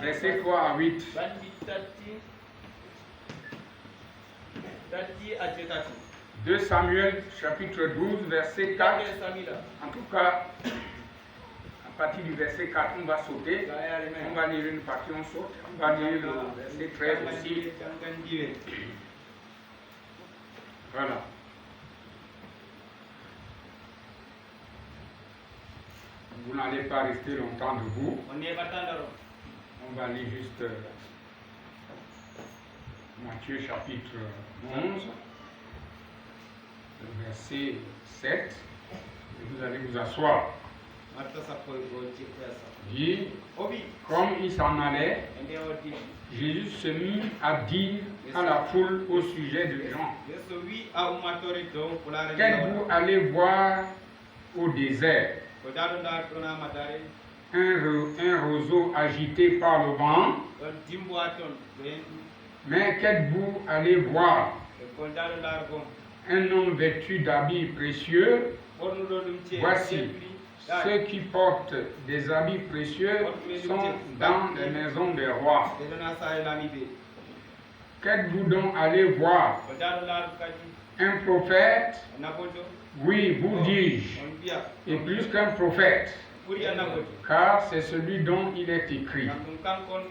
Verset 3 à 8. 2 Samuel chapitre 12 verset 4. En tout cas, à partir du verset 4, on va sauter. On va lire une partie, on saute. On va lire le verset 13 aussi. Voilà. Vous n'allez pas rester longtemps debout. On va lire juste Matthieu chapitre 11, le verset 7. Et vous allez vous asseoir. Dit, comme il s'en allait, Jésus se mit à dire à la foule au sujet de Jean, qu'êtes-vous allé voir au désert? Un roseau agité par le vent. Mais qu'êtes-vous allé voir? Un homme vêtu d'habits précieux. Voici, ceux qui portent des habits précieux sont dans les maisons des rois. Qu'êtes-vous donc allé voir? Un prophète? Oui, vous dis-je, et plus qu'un prophète, car c'est celui dont il est écrit.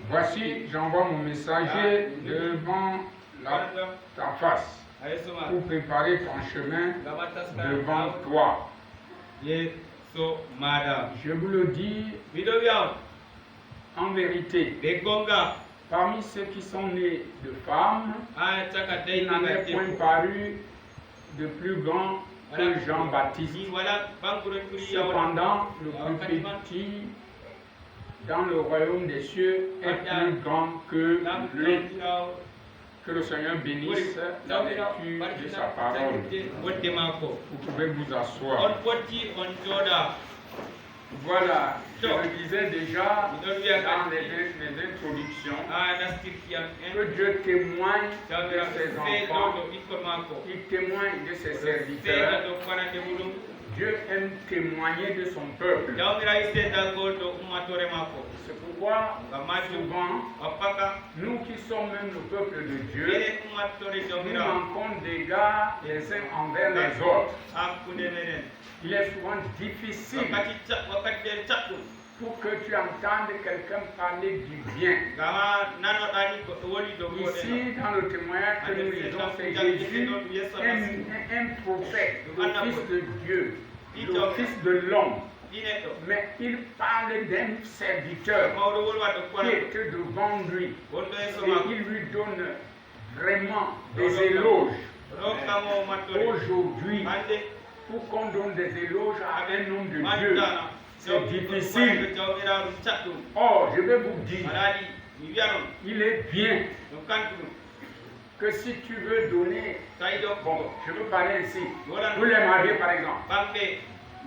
Voici, j'envoie mon messager devant ta face, pour préparer ton chemin devant toi. Je vous le dis en vérité, parmi ceux qui sont nés de femmes, il n'en est point paru de plus grand que Jean-Baptiste. Cependant, le plus petit dans le royaume des cieux est plus grand que lui. Que le Seigneur bénisse la lecture de sa parole. Vous pouvez vous asseoir. Voilà, je le disais déjà dans mes introductions, que Dieu témoigne de ses enfants, il témoigne de ses serviteurs. Dieu aime témoigner de son peuple. C'est pourquoi, souvent, nous qui sommes même le peuple de Dieu, nous manquons d'égard les uns envers les autres. Il est souvent difficile pour que tu entendes quelqu'un parler du bien. Ici, dans le témoignage que nous lisons, c'est Jésus, un prophète, le Fils de Dieu, le Fils de l'homme. Mais il parle d'un serviteur qui était devant lui. Et il lui donne vraiment des éloges. Aujourd'hui, pour qu'on donne des éloges à un homme de Dieu, c'est difficile. Or, je vais vous dire, il est bien que si tu veux donner, bon, je veux parler ici, vous les mariés par exemple,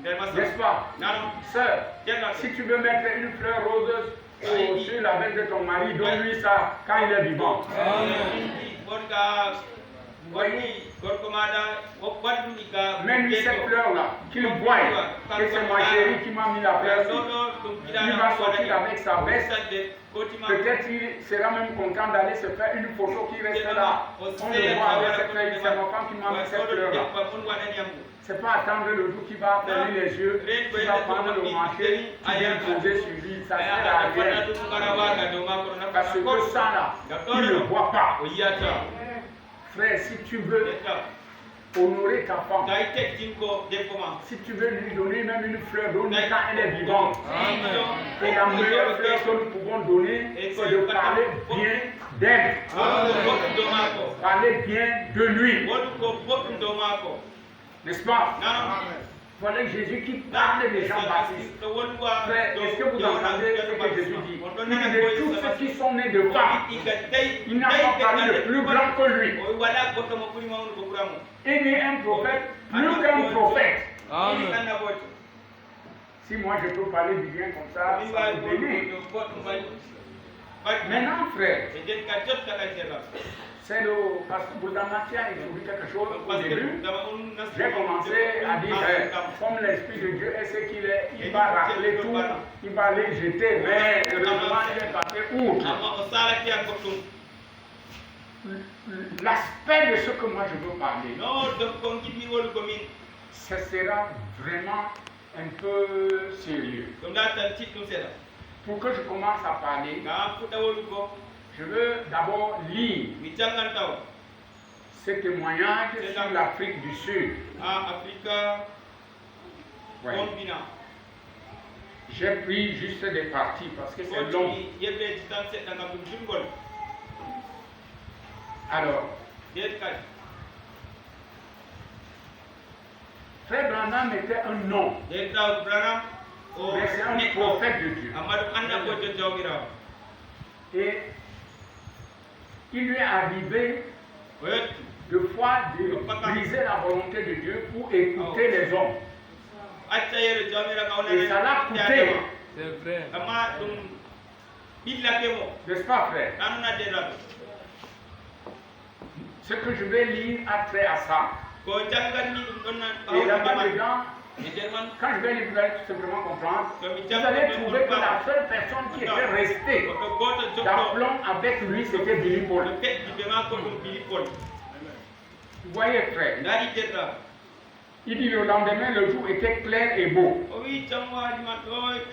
n'est-ce pas? Sœur, si tu veux mettre une fleur rose sur la veine de ton mari, donne-lui ça quand il est vivant. Voyez, même cette fleur-là, qu'il voit que c'est ma chérie qui m'a mis la fleur, il va sortir avec sa veste. Peut-être il sera même content d'aller se faire une photo qui reste là. On le voit avec cette fleur, c'est ma femme qui m'a mis cette fleur-là. C'est pas attendre le jour qui va fermer les yeux, qui va prendre le marché, qui vient poser sur lui. Ça sert à rien. Parce que ça là, il ne voit pas. Frère, si tu veux honorer ta femme, si tu veux lui donner même une fleur, donne quand elle est vivante. Et la meilleure fleur que nous pouvons donner, c'est de parler bien d'elle. Parler bien de lui. N'est-ce pas? Voilà Jésus qui parle de Jean-Baptiste. Frère, est-ce que vous entendez ce que Jésus dit? Il dit de tous ceux qui sont nés de femmes, il n'a pas parlé de plus grand que lui. Il est un prophète, plus qu'un prophète. Si moi je peux parler du bien comme ça, ça me bénit. Maintenant, frère, c'est le pasteur Boudama qui a introduit quelque chose au début. J'ai commencé à dire, comme l'Esprit de Dieu est ce qu'il est, il va rappeler tout, il va les jeter, mais heureusement il est passé outre. L'aspect de ce que moi je veux parler, ce sera vraiment un peu sérieux. Pour que je commence à parler, je veux d'abord lire ce témoignage sur l'Afrique du Sud. Ouais. J'ai pris juste des parties parce que c'est long. Alors, Frère Branham était un nom, mais c'est un prophète de Dieu. Et il lui est arrivé de fois de briser la volonté de Dieu pour écouter les hommes. Et ça l'a coûté. C'est vrai. N'est-ce pas, frère? Ce que je vais lire a trait à ça. Et là-bas dedans, quand je vais lire, vous allez tout simplement comprendre. Vous allez trouver que la seule personne qui était restée d'aplomb avec lui, c'était Billy Paul. Vous voyez, frère? Il dit le lendemain, le jour était clair et beau.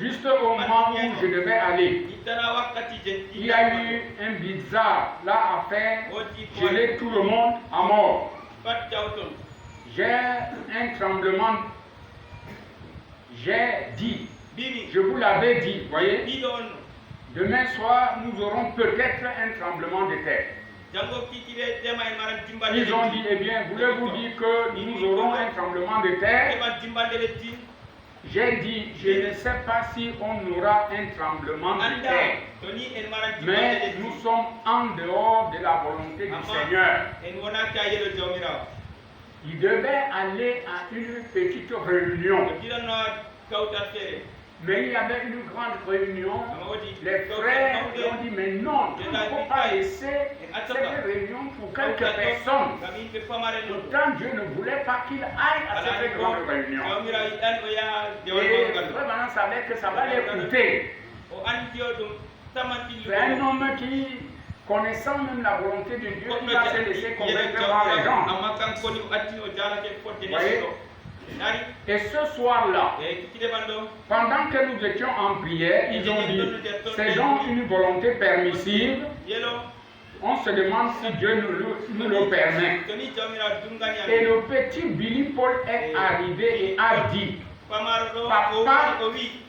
Juste au moment où je devais aller, il y a eu un bizarre là à faire geler tout le monde à mort. J'ai un tremblement. J'ai dit, je vous l'avais dit, voyez, demain soir, nous aurons peut-être un tremblement de terre. Ils ont dit, eh bien, voulez-vous dire que nous aurons un tremblement de terre? J'ai dit, je ne sais pas si on aura un tremblement de terre, mais nous sommes en dehors de la volonté du Seigneur. Il devait aller à une petite réunion. Mais il y avait une grande réunion. Les frères ont dit, mais non, il ne faut pas laisser cette réunion pour quelques personnes. Pourtant, Dieu ne voulait pas qu'il aille à cette grande réunion. Et frère Manan savait que ça va les coûter. C'est un homme qui, connaissant même la volonté de Dieu, il va se laisser convaincre par les gens. Voyez? Et ce soir-là, pendant que nous étions en prière, ils ont dit, c'est donc une volonté permissive. On se demande si Dieu nous le permet. Et le petit Billy Paul est arrivé et a dit, papa,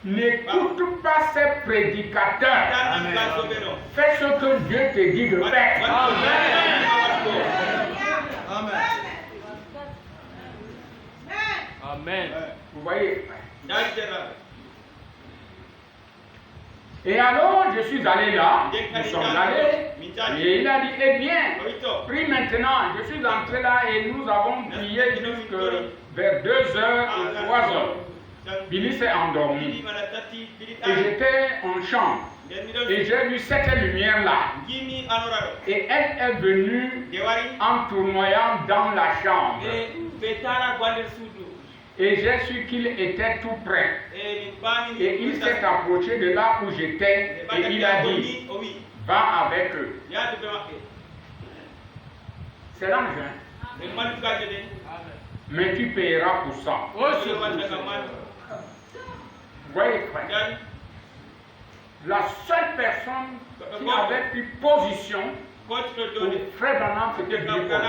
n'écoute pas ces prédicateurs. Fais ce que Dieu te dit de faire. Amen. Amen. Vous voyez? Et alors, je suis allé là, nous sommes allés, et il a dit, eh bien, prie maintenant. Je suis entré là et nous avons prié jusque vers 2h et 3h. Billy s'est endormi. Et j'étais en chambre. Et j'ai vu cette lumière-là. Et elle est venue en tournoyant dans la chambre. Et j'ai su qu'il était tout près. Et il s'est approché de là où j'étais et il a dit, va avec eux. C'est l'ange. Mais tu payeras pour ça. Vous voyez, frère, la seule personne qui avait pris position pour frère Branham, c'était Billy Paul,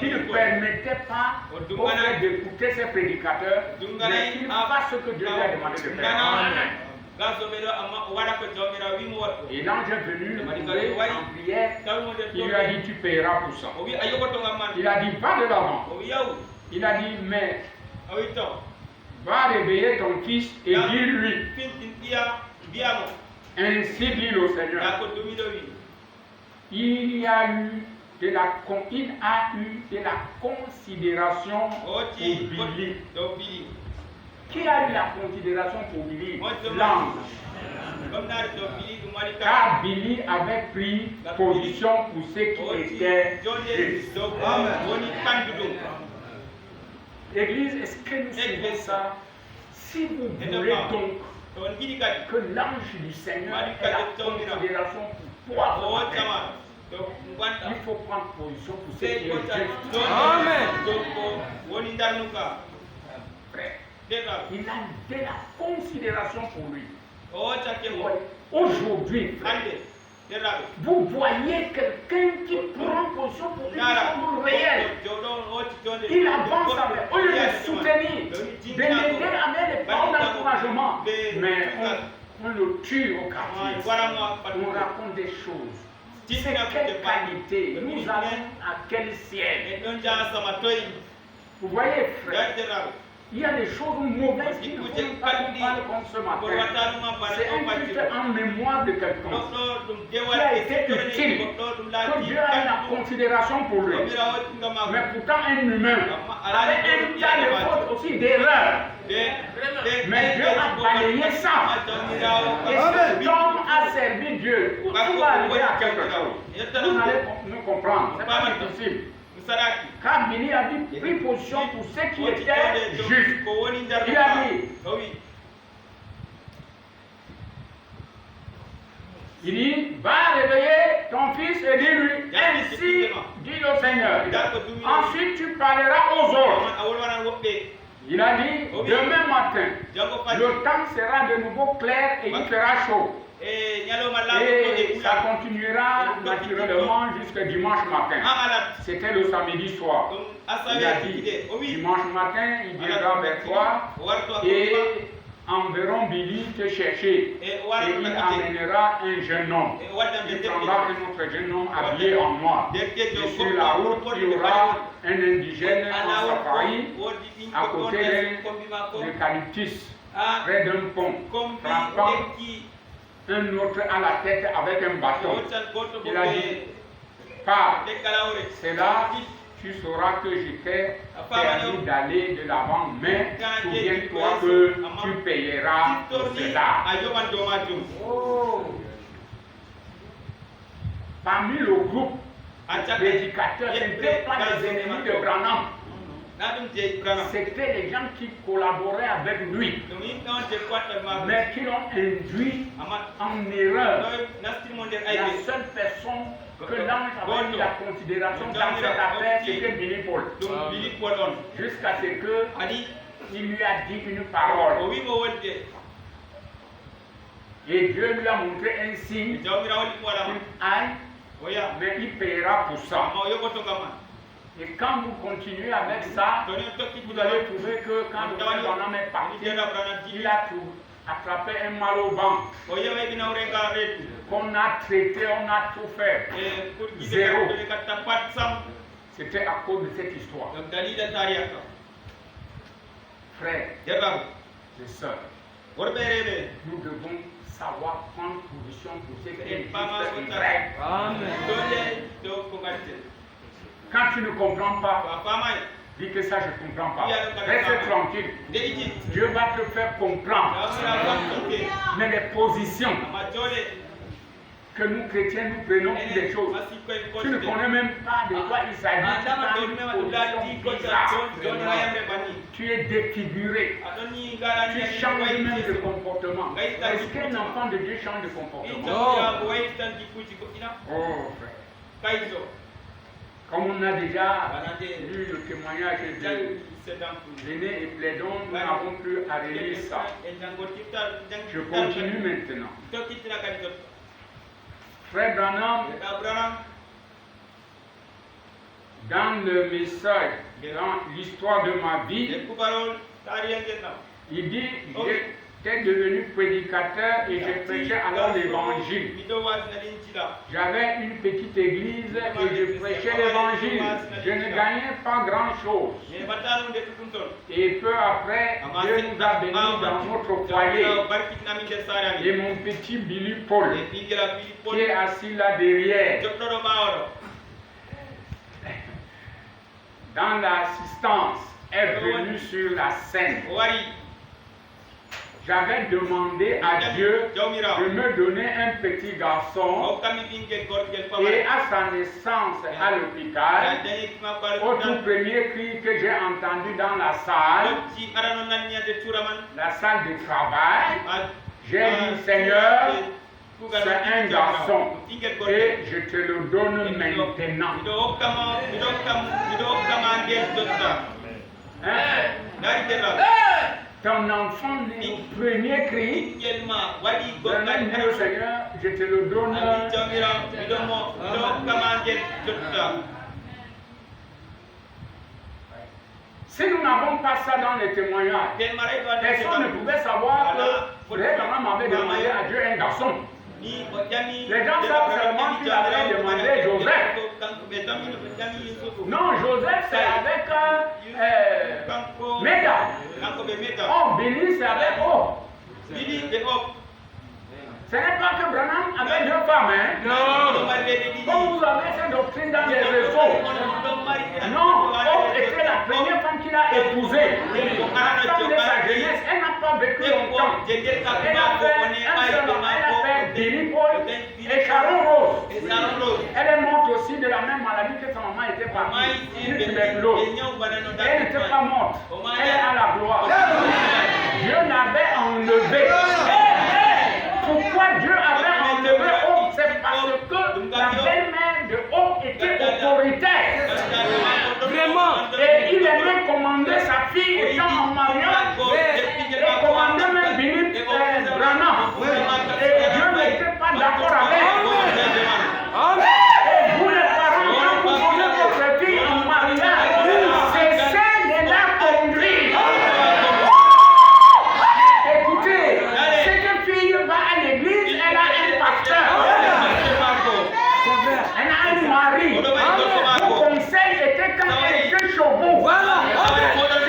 qui ne permettait pas aux frères d'écouter ses prédicateurs, mais qu'il fasse ce que Dieu lui a demandé de faire. Et l'ange est venu le trouver en prière, il lui a dit, tu payeras pour ça. Il a dit, va de l'avant. Il a dit, mais va réveiller ton fils et dis-lui, ainsi dit le Seigneur. Il a eu de la considération pour Billy. Qui a eu la considération pour Billy? L'ange. Car Billy avait pris position pour ceux qui étaient justes. Église, est-ce que nous suivons ça? Si vous voulez donc que l'ange du Seigneur ait la considération pour toi, il faut prendre position pour ceux qui sont justes. Amen. Frère, il a de la considération pour lui. Aujourd'hui, frère, vous voyez quelqu'un qui prend position pour une chose réelle. Il avance avec, au lieu de soutenir, de l'aider à mettre des paroles d'encouragement, mais on le tue au quartier. On raconte des choses. C'est quelle qualité? Nous allons à quel ciel? Vous voyez, frère, il y a des choses mauvaises qui ne font pas qu'on parle comme ce matin. C'est un culte en mémoire de quelqu'un qui a été utile, que Dieu a la considération pour lui. Mais pourtant un humain avec un tas de fautes aussi, d'erreurs. Mais Dieu a balayé ça. Et cet homme a servi Dieu. Tout va arriver à quelque chose. Vous allez nous comprendre. Ce n'est pas difficile. Car Billy a pris position pour ceux qui étaient justes. Il a dit, va réveiller ton fils et dis-lui, ainsi dit le Seigneur. Ensuite tu parleras aux autres. Il a dit, demain matin, le temps sera de nouveau clair et il fera chaud. Et ça continuera naturellement jusqu'à dimanche matin. C'était le samedi soir. Il a dit, dimanche matin, il viendra vers toi et enverront Billy te chercher. Et il amènera un jeune homme. Il prendra un autre jeune homme habillé en noir. Et sur la route, il y aura un indigène en safari à côté d'un eucalyptus, près d'un pont, frappant un autre à la tête avec un bâton. Il a dit, pars, c'est là tu sauras que je t'ai permis d'aller de l'avant, mais souviens-toi que tu payeras pour cela. Oh. Parmi le groupe prédicateurs, ce n'étaient pas les ennemis de Branham. C'était les gens qui collaboraient avec lui, mais qui l'ont induit en erreur. La seule personne que l'ange avait mis la considération dans cette affaire, c'était Billy Paul. Jusqu'à ce qu'il lui a dit une parole. Et Dieu lui a montré un signe qu'il aille, mais il paiera pour ça. Et quand vous continuez avec ça, vous allez trouver que quand le frère Branham est parti, il a attrapé un mal au ventre. Qu'on a traité, on a tout fait. Zéro. C'était à cause de cette histoire. Frères et sœurs, nous devons savoir prendre position pour ce qui est juste et vrai. Quand tu ne comprends pas, dis que ça je ne comprends pas. Reste tranquille. Dieu va te faire comprendre. Mais les positions que nous chrétiens nous prenons pour des choses, tu ne connais même pas de quoi il s'agit. Tu es défiguré. Tu changes même de comportement. Est-ce qu'un enfant de Dieu change de comportement? Oh frère. Comme on a déjà lu le témoignage de René et Plédon, nous n'avons plus à relire ça. Je continue maintenant. Frère Branham, dans le message, dans l'histoire de ma vie, il dit, j'étais devenu prédicateur et je prêchais alors l'évangile. J'avais une petite église et je prêchais l'évangile. Je ne gagnais pas grand chose. Et peu après, Dieu nous a bénis dans notre foyer. Et mon petit Billy Paul, qui est assis là derrière, dans l'assistance, est venu sur la scène. j'avais demandé à Dieu de me donner un petit garçon et à sa naissance à l'hôpital, au tout premier cri que j'ai entendu dans la salle de travail, j'ai dit Seigneur, c'est un garçon et je te le donne maintenant. Ton enfant né au premier cri, Seigneur, je te le donne. Si nous n'avons pas ça dans les témoignages, personne ne pouvait savoir que Frère Branham avait demandé à Dieu un garçon. Les gens savent seulement qu'il avait demandé Joseph. Non, Joseph c'est avec Méda. Oh, Billy c'est avec O. Ce n'est pas que Branham avait deux femmes, hein? Non. Comme vous avez cette doctrine dans les réseaux. Non, O était la première femme qu'il a épousée. La femme de sa jeunesse, elle n'a pas vécu longtemps. Elle a fait Billy Paul et Sharon Rose. Elle est morte aussi de la même maladie que sa maman était partie. Une tuberculose. Elle n'était pas morte. Elle est à la gloire. Dieu l'avait enlevée. Pourquoi Dieu avait enlevé Hope? C'est parce que la belle-mère de Hope était autoritaire. Vraiment. Et il aimait commander sa fille étant en mariage et commander même Billy Branham. Et Dieu n'était pas d'accord avec. Et vous les parents, quand vous donnez votre fille en mariage, cessez de la conduire. Écoutez, cette fille va à l'église, elle a un pasteur. Elle a un mari. Mon conseil était quand elle était chevaux. Voilà. Si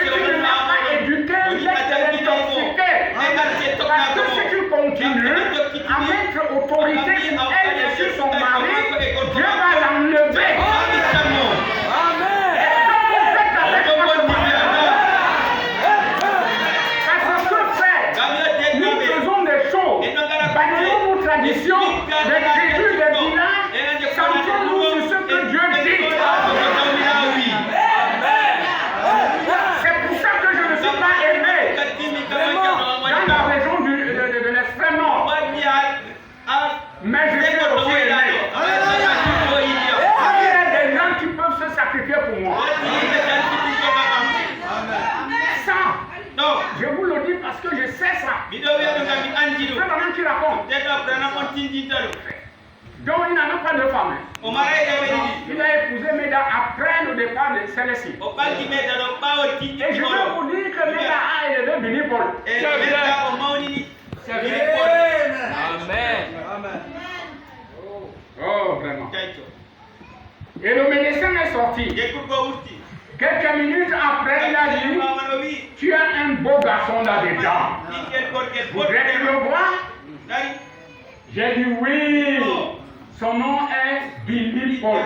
tu ne l'as pas éduqué, laisse-le intoxiquer. Parce que si tu continues à mettre autorité sur elle et sur son mari, Dieu va l'enlever. Amen. Et quand vous faites avec votre mariage, parce que fait, nous faisons des choses, bannissons nos traditions, des tribus, des villages, centrons-nous sur ce que Dieu dit. C'est pour ça que je ne suis pas aimé dans la région de l'extrême nord. Mais je suis aussi aimé. Il y a des gens qui peuvent se sacrifier pour moi. Ça, je vous le dis parce que je sais ça. C'est vraiment qui raconte. Donc il n'en a pas de femme. Il a épousé Méda après le départ de celle-ci. Et je veux vous dire que Méda a élevé Billy Paul. Amen. Oh, vraiment. Et le médecin est sorti. Quelques minutes après, il a dit, tu as un beau garçon là-dedans. Voudrais-tu le voir? J'ai dit oui. Son nom est Billy Paul.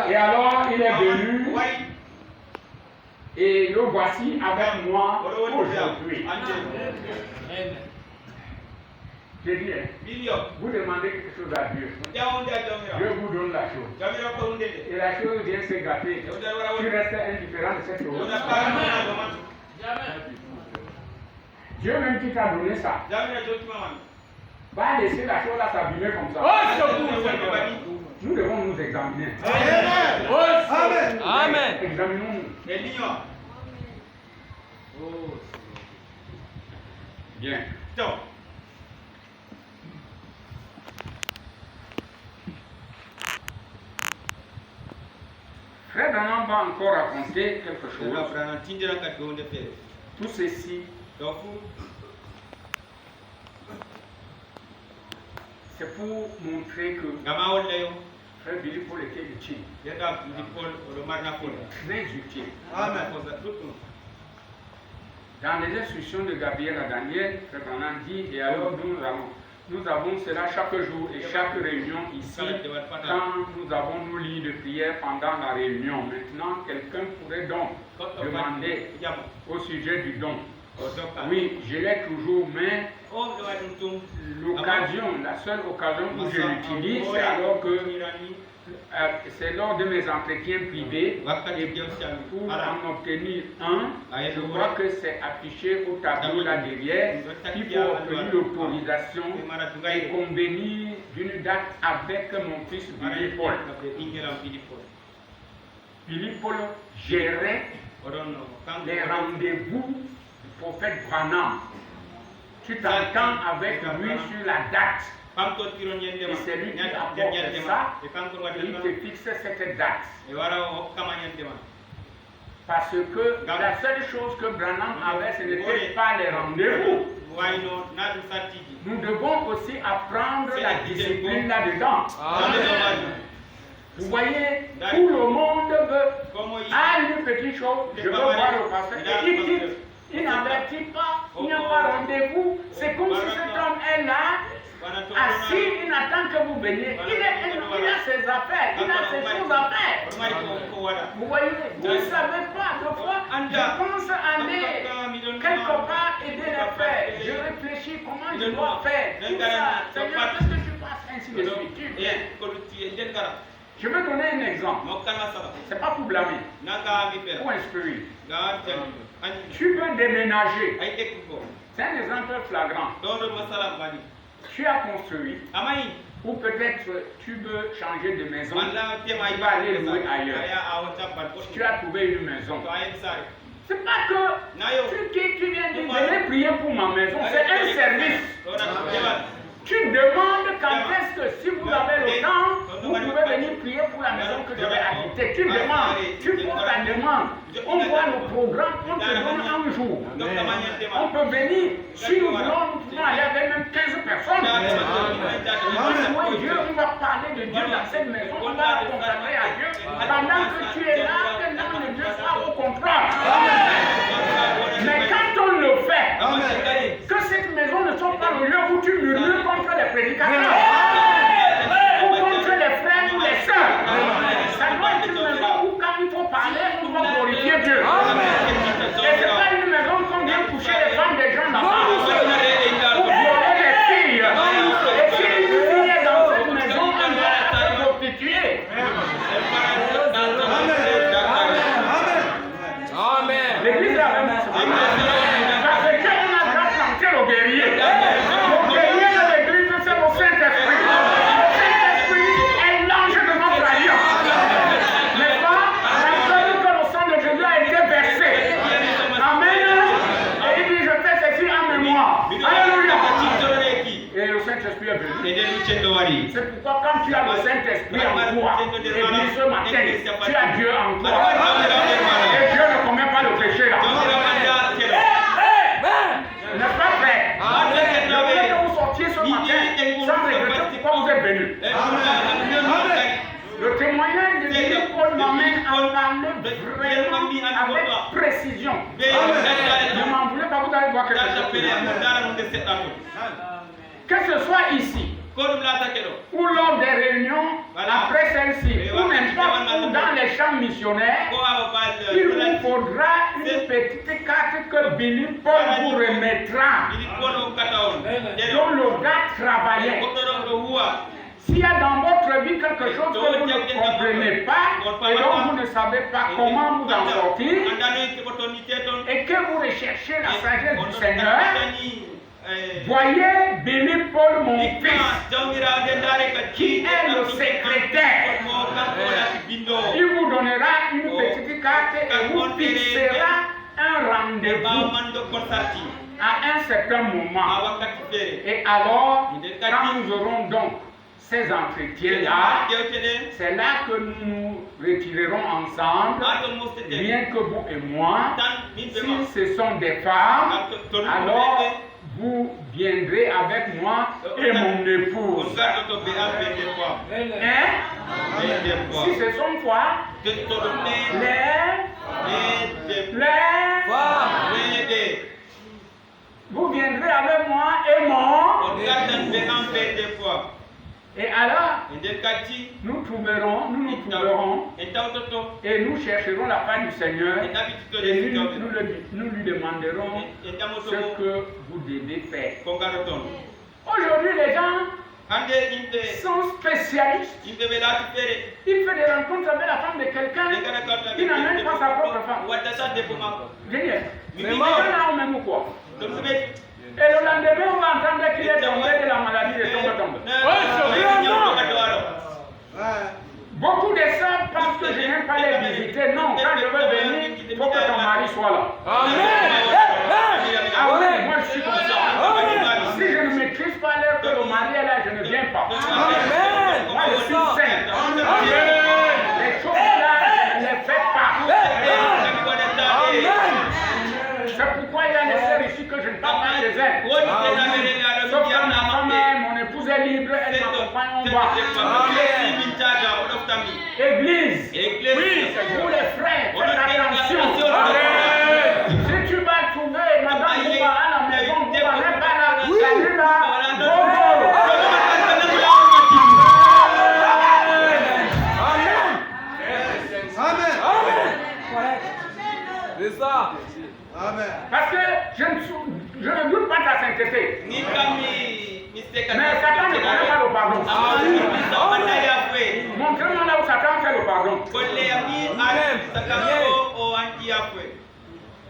Et alors, il est venu. Et le voici avec moi aujourd'hui. J'ai dit, vous demandez quelque chose à Dieu. Dieu vous donne la chose. Et la chose vient se gâter. Tu restes indifférent de cette chose. Dieu même qui t'a donné ça va laisser la chose là s'abîmer comme ça. Nous devons nous examiner. Amen. Examinons-nous. Bien. Frère Branham va encore raconter quelque chose. Tout ceci, c'est pour montrer que Frère Billy Paul était utile. Très utile. Dans les instructions de Gabriel à Daniel, Frère Branham dit, et alors nous avons cela chaque jour et chaque réunion ici, quand nous avons nos lits de prière pendant la réunion. Maintenant, quelqu'un pourrait donc demander au sujet du don. Oui, je l'ai toujours, mais l'occasion, la seule occasion où je l'utilise, c'est alors que c'est lors de mes entretiens privés et pour en obtenir un, je vois que c'est affiché au tableau là derrière. Il faut obtenir l'autorisation et convenir d'une date avec mon fils Billy Paul. Billy Paul gérait les rendez-vous du prophète Branham. Tu t'entends avec lui sur la date. Et c'est lui qui apporte ça, et il te fixe cette date. Parce que la seule chose que Branham avait, ce n'était pas les rendez-vous. Nous devons aussi apprendre la discipline là-dedans. Vous voyez, tout le monde veut. Ah, une petite chose, je veux voir le pasteur. Et il quitte. Il n'avertit pas, il n'y a pas rendez-vous. C'est comme si cet homme est là, assis, il attend que vous veniez. Il a ses affaires, il a ses choses à faire. Vous voyez, vous ne savez pas, deux fois, je pense aller quelque part aider les frères. Je réfléchis comment je dois faire. Tout ça, Seigneur, qu'est-ce que tu passes ainsi de suite? Tu viens. Je vais donner un exemple. Ce n'est pas pour blâmer, pour inspirer. Tu veux déménager. C'est un exemple flagrant. Tu as construit. Ou peut-être tu veux changer de maison. Tu vas aller louer ailleurs. Tu as trouvé une maison. C'est pas que tu viens dire venez prier pour ma maison. C'est un service. Tu demandes quand est-ce que si vous avez le temps, vous pouvez venir prier pour la maison que je vais habiter. Tu demandes, tu poses la demande. On voit le programme, on te donne un jour. On peut venir, si nous voulons, nous pouvons aller avec même 15 personnes. Oui, Dieu, on va parler de Dieu dans cette maison, on va la consacrer à Dieu. Pendant que tu es là, que l'âme de Dieu soit au contrôle. Mais quand on le fait, que cette maison ne soit pas le lieu où tu murmures contre les prédicateurs, ou contre les frères ou les sœurs. Ça doit être une maison où quand il faut parler, on va glorifier Dieu. Et ce n'est pas une maison qu'on vient coucher les femmes des gens là-bas, ou violer les filles. Et si une fille est dans cette maison, on doit être prostituée. L'église est avec moi. Parce que Dieu a planté le guerrier. Le guerrier de l'église, c'est le Saint-Esprit. Le Saint-Esprit est l'ange de notre alliance. N'est-ce pas? La preuve que le sang de Jésus a été versé. Amen. Et il dit, je fais ceci en mémoire. Alléluia. Et le Saint-Esprit est venu. C'est pourquoi quand tu as le Saint-Esprit en toi, et bien ce matin, tu as Dieu en toi. Et Dieu ne commet pas le péché là. N'est-ce pas vrai? Je voulais que vous sortiez ce matin sans regretter pourquoi vous êtes venus. Le témoignage de Billy Paul m'amène à parler vraiment avec précision. Ne m'en voulez pas, vous allez voir quelque chose. Que ce soit ici, ou lors des réunions, après celle-ci, ou n'importe où dans les champs missionnaires, il vous faudra une petite carte que Billy Paul vous remettra, dont le gars travaillait. S'il y a dans votre vie quelque chose que vous ne comprenez pas, et dont vous ne savez pas comment vous en sortir, et que vous recherchez la sagesse du Seigneur, voyez Billy Paul, mon fils, qui est le secrétaire. Il vous donnera une petite carte et vous fixera un rendez-vous à un certain moment. Et alors, quand nous aurons donc ces entretiens-là, c'est là que nous nous retirerons ensemble, rien que vous et moi. Si ce sont des femmes, alors vous viendrez avec moi et mon épouse. Hein? Si ce sont quoi? Vous viendrez avec moi et mon. Et alors, nous nous trouverons et nous chercherons la part du Seigneur et nous lui demanderons ce que vous devez faire. Aujourd'hui, les gens sont spécialistes. Il fait des rencontres avec la femme de quelqu'un qui n'amène pas sa propre femme. Génial. Mais là, on même ou quoi? Et le lendemain, on va entendre qu'il est tombé de la maladie de tombe. Beaucoup de ça pensent que je n'aime pas les visiter. Non, quand je veux venir, il faut que ton mari soit là. Amen. Ah oui, moi je suis comme ça. Si je ne maîtrise pas l'heure que le mari est là, je ne viens pas. Amen. Moi je suis saint. Les choses là, je ne les fais pas. Amen. C'est pourquoi il y a des sœurs ici que je ne parle pas chez elles. Sauf quand ma femme, mon épouse est libre, elle m'accompagne en bas. Église. Oui, pour les frères, faites attention. Si tu vas trouver madame Bouba à la maison, Bouba n'est pas là, salut là, Amen. C'est ça. Amen. Parce que je ne doute pas de ta sainteté. Mais Satan ne connaît pas le pardon. Montrez-moi là où Satan fait le pardon.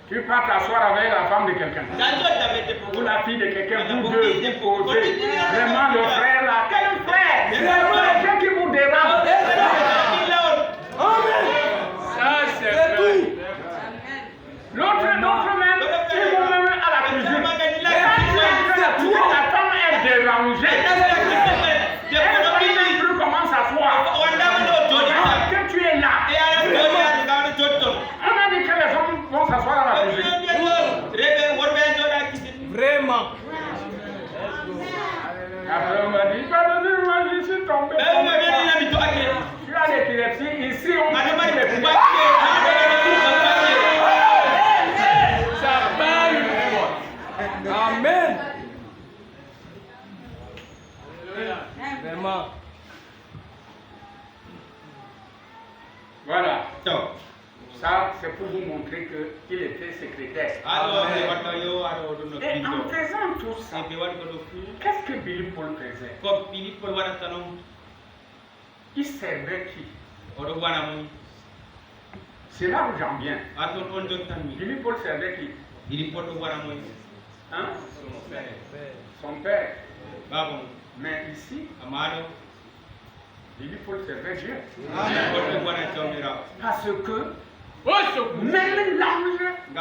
Tu pars t'asseoir avec la femme de quelqu'un. Ou la fille de quelqu'un. Vous deux, vous posez. Vraiment le frère là. Quel frère? C'est le gens qui vous dérangent. Ça, c'est tout. L'autre même, ils vont même à la cuisine. La femme est dérangée. Elle ne sait même plus comment s'asseoir. Que tu es là. On a dit que les hommes vont s'asseoir à la cuisine. Vraiment. Après on m'a dit, moi je suis tombé. Tu as l'épilepsie, ici on m'a dit l'épilepsie. Amen. Vraiment. Voilà. Ça, c'est pour vous montrer qu'il était secrétaire. Et en faisant tout ça, qu'est-ce que Billy Paul faisait? Il servait qui? C'est là où j'en viens. Billy Paul servait qui? Hein? Son père. Mais ici, Billy Paul servait Dieu. Parce que même l'ange a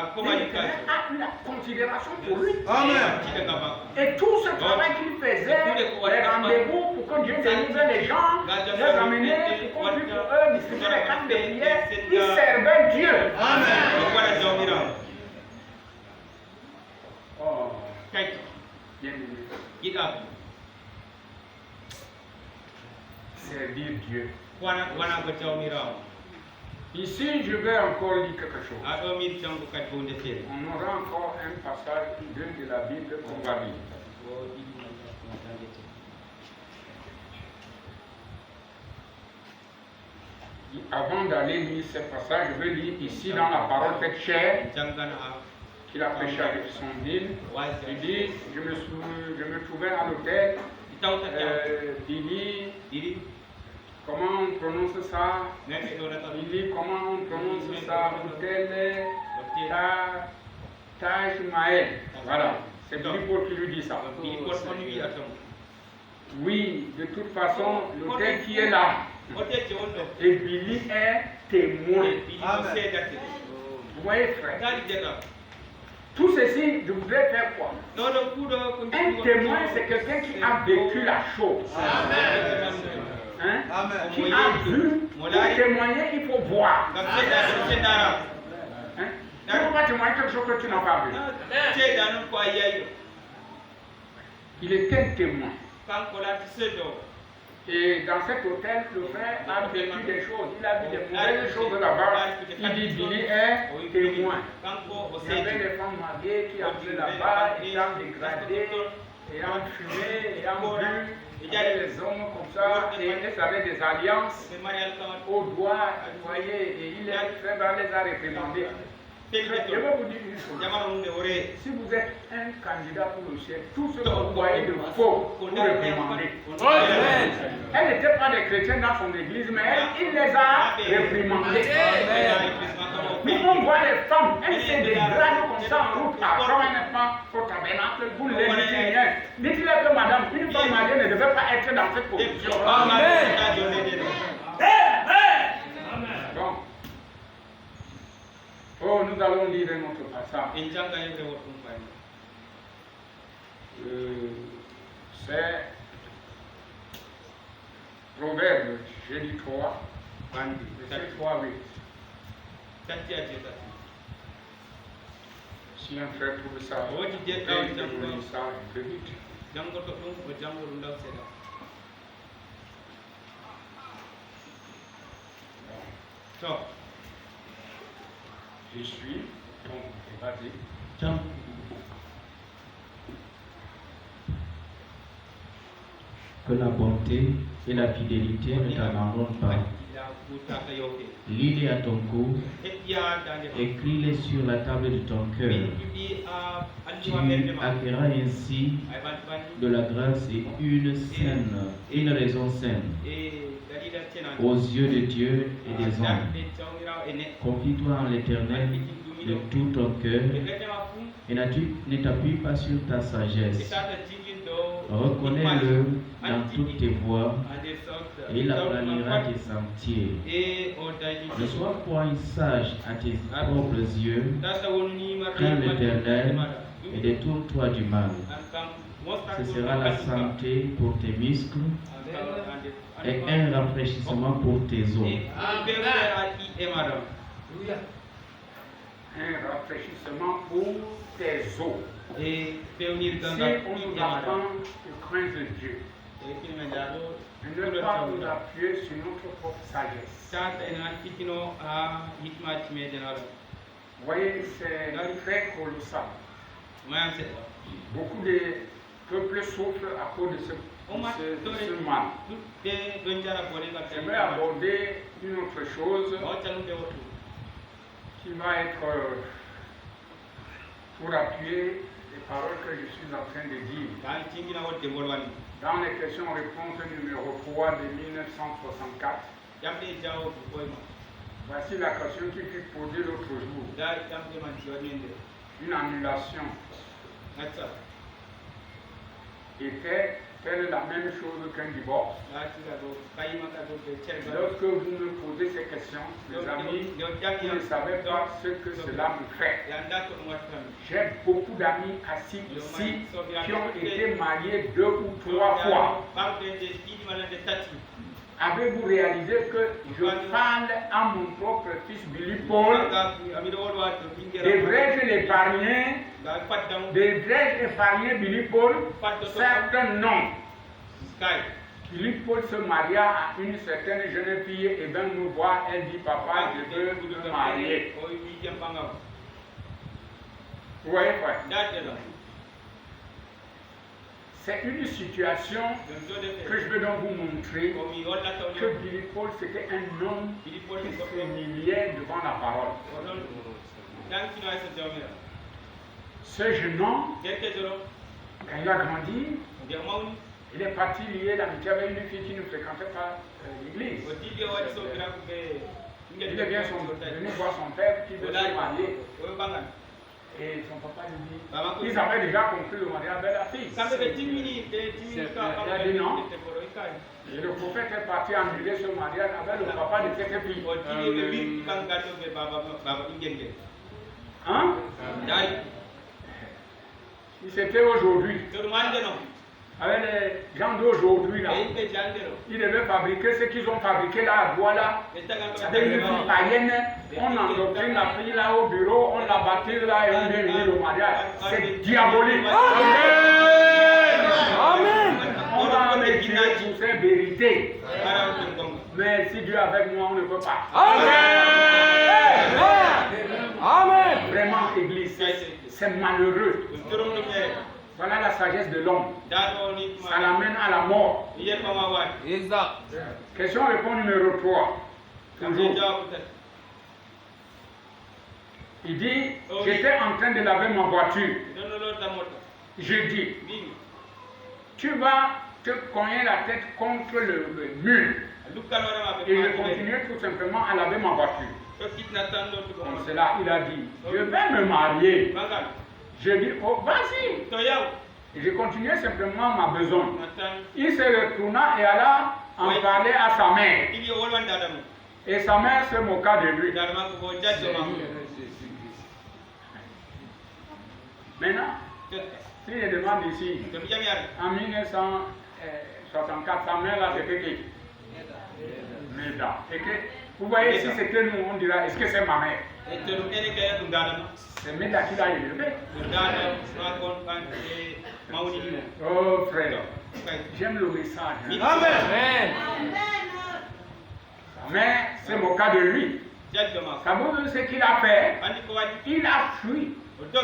la considération pour lui. Et tout ce travail qu'il faisait, les rendez-vous pour que Dieu délivre les gens, les amener pour qu'on puisse distribuer les cartes de prière, il servait Dieu. Oh, bien aimé. Servir Dieu. Ici, je vais encore lire quelque chose. On aura encore un passage de la Bible qu'on va lire. Avant d'aller lire ce passage, je vais lire ici dans la parole faite chair qu'il a prêché à Jeffersonville. Il dit, je me trouvais à l'hôtel. Billy, comment on prononce ça? Il dit comment on prononce ça? Hôtel Taj Mahal. Voilà, c'est Billy Paul qui lui dit ça. Oui, de toute façon, l'hôtel qui est là. Et Billy est témoin. Vous voyez, frère? Tout ceci, je voudrais faire quoi? Un témoin, c'est quelqu'un qui a vécu la chose. Hein? Qui a vu. Pour témoigner, il faut voir. Hein? Tu ne peux pas témoigner quelque chose que tu n'as pas vu. Il est un témoin. Et dans cet hôtel, le frère a vécu des choses. Il a vu des mauvaises choses là-bas. Il dit Billy est témoin. Il y avait des femmes mariées qui appelaient là-bas, étant dégradées, ayant fumé, ayant bu. Il y avait des hommes comme ça, et elles avaient des alliances au doigt, vous voyez, et il les a réprimandés. Je vais vous dire une chose. Si vous êtes un candidat pour le ciel, tout ce que vous voyez de faux, vous réprimandez. Elle n'était pas des chrétiens dans son église, mais il les a réprimandés. Nous, on voit les femmes, elles se dégradent comme ça en route, quand elles n'est pas au tabernacle, vous ne les dites rien. Dites-leur que madame, une femme mariée ne devait pas être dans cette position. Bon. Oh, nous allons lire notre passage. C'est Proverbe, j'ai dit 3, verset 3, 8. Si un frère trouve ça, je lis ça un peu vite. Je suis, donc, vas-y. Que la bonté et la fidélité ne t'abandonnent pas. Lis-les à ton cou, écris-les sur la table de ton cœur. Tu acquerras ainsi de la grâce et une raison saine aux yeux de Dieu et des hommes. Confie-toi en l'Éternel de tout ton cœur et ne t'appuie pas sur ta sagesse. Reconnais-le dans toutes tes voies et il aplanira tes sentiers. Ne sois point sage à tes propres yeux, crains l'Éternel et détourne-toi du mal. Ce sera la santé pour tes muscles et un rafraîchissement pour tes os. Un rafraîchissement pour tes os. Si on nous apprend de craindre Dieu, et ne pas nous appuyer sur notre propre sagesse. Vous voyez, c'est très colossal. Beaucoup de peuples souffrent à cause de ce mal. J'aimerais aborder une autre chose qui va être pour appuyer les paroles que je suis en train de dire. Dans les questions-réponses numéro 3 de 1964, voici la question qui fut posée l'autre jour. Une annulation était la même chose qu'un divorce. Lorsque vous me posez ces questions, mes amis, vous ne savez pas ce que cela me fait. J'ai beaucoup d'amis assis ici qui ont été mariés 2 ou 3 fois. Avez-vous réalisé que je parle à mon propre fils Billy Paul? Devrais-je l'épargner? Devrais-je épargner Billy Paul? Certains non. Billy Paul se maria à une certaine jeune fille et vint nous voir. Elle dit papa, je veux me marier. Vous voyez frère? C'est une situation que je veux donc vous montrer que Billy Paul c'était un homme qui s'humiliait devant la parole. Ce jeune homme, quand il a grandi, il est parti lier l'amitié avec une fille qui ne fréquentait pas l'église. Il est venu voir son père qui veut se marier. Et son papa lui dit, ils avaient déjà conclu le mariage avec la fille. Il a dit non. Et le prophète est parti annuler ce mariage avec le papa de cette fille. Hein? Si c'était aujourd'hui, avec les gens d'aujourd'hui là, ils devaient fabriquer ce qu'ils ont fabriqué là à Douala. Avec une fille païenne, on endoctrine la fille là au bureau, on la baptise là et on vient venir au mariage. C'est diabolique. Amen. On va les tuer pour ces vérités. vérité. Mais si Dieu est avec moi, on ne peut pas. Amen. Amen. Vraiment, Église, c'est malheureux. Voilà la sagesse de l'homme. Ça l'amène à la mort. Exact. Question-réponse numéro 3. Toujours. Il dit, j'étais en train de laver ma voiture. Je dis, tu vas te cogner la tête contre le mur. Et je continuais tout simplement à laver ma voiture. Comme cela, il a dit, je vais me marier. Je dis, oh, vas-y. Et je continuais simplement ma besogne. Il se retourna et alla en parler à sa mère. Et sa mère se moqua de lui. Maintenant, si je demande ici, en 1964, sa mère là, c'était qui? Meda. Et que, vous voyez, si c'était nous, on dira, est-ce que c'est ma mère? C'est Meda qui l'a élevé. Oh frère, j'aime le message. Hein. Amen. Sa mère se moqua de lui. Savez-vous ce qu'il a fait? Il a fui